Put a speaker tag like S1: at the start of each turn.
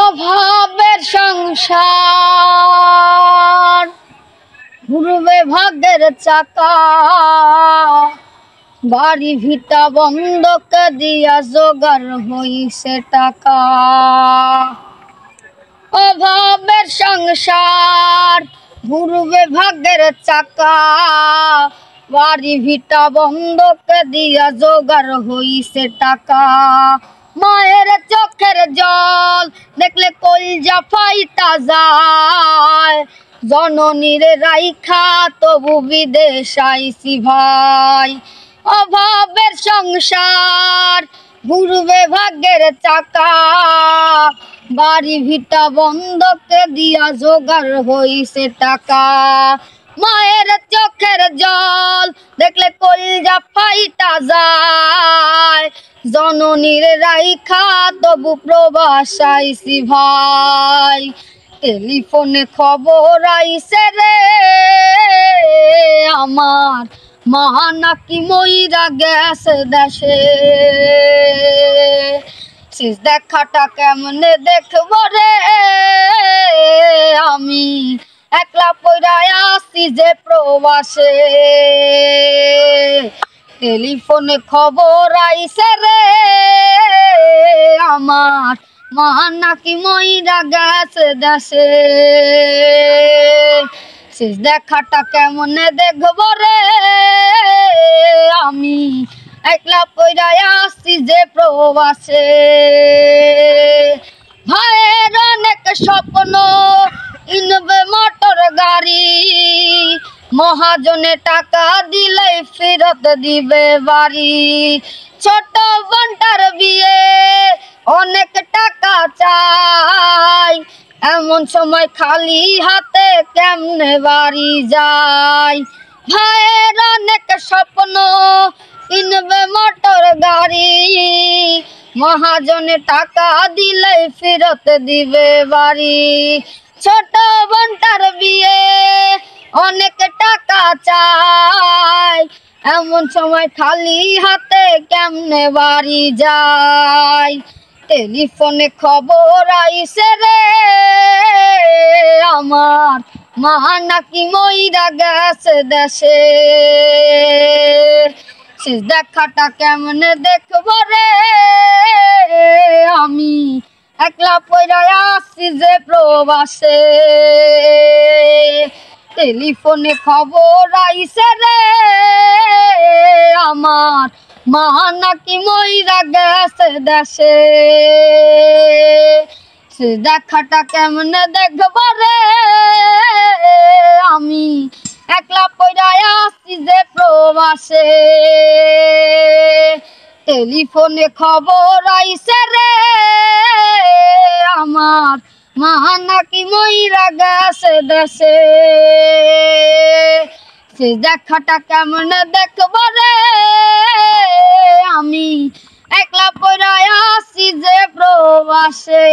S1: অভাবের সংসার ঘুরবে ভাগ্যের চাকা, বাড়ি ভিটা বন্ধক দিয়া জোগাড় হইছে টাকা। অভাবের সংসার ঘুরবে ভাগ্যের চাকা, বাড়ি ভিটা বন্ধক দিয়া জোগাড় হইছে টাকা। মায়ের চোখের জল দেখলে কলজা ফাইটা যায়, জননীর রাইখা তবু বিদেশ আইছি ভাই। অভাবের সংসার ঘুরবে ভাগ্যের চাকা, বাড়ি ভিটা বন্ধক দিয়া জোগাড় হইছে টাকা। মায়ের চোখের জল দেখলে কলজা ফাইটা যায়, জননীর রাইখা তবু প্রবাস আইছি ভাই। টেলিফোনে খবর আইছে রে আমার, মা নাকি মইরা গেছে দেশে। শেষ দেখাটা কেমনে দেখব রে আমি, একলা পইরা আসি যে প্রবাসে। টেলিফোনে খবর আইছে রে আমার, মা নাকি মইরা গেছে দেশে। শেষ দেখাটা কেমনে দেখব রে আমি, একলা পইরা আসি যে প্রবাসে। ভাইয়ের অনেক স্বপ্ন কিনবে মোটর গাড়ি, মহাজনে টাকা দিলে ফেরত দিবে বাড়ি। ছোট বোনটার বিয়ে অনেক টাকা চাই, এমন সময় খালি হাতে কেমনে বাড়ি যায়। ভাইয়ের অনেক স্বপ্ন কিনবে মোটর গাড়ি, মহাজনে টাকা দিলে ফেরত দিবে বাড়ি। ছোট বোনটার বিয়ে অনেক টাকা চাই, এমন সময় খালি হাতে কেমনে বাড়ি যায়। টেলিফোনে খবর আইছে রে আমার, মা নাকি মইরা গেছে দেশে। শেষ দেখাটা কেমনে দেখব রে আমি, একলা পইরা আসি যে প্রবাসে। টেলিফোনে খবর আইছে রে আমার, মা নাকি মইরা গেছে দেশে। সে দেখাটা কেমনে দেখব রে আমি, একলা পইরা আসি যে প্রবাসে। টেলিফোনে খবর আইছে রে আমার, মা নাকি মইরা গেছে দেশে। সে দেখাটা কেমনে দেখব রে আমি, একলা পইরা আসি যে প্রবাসে।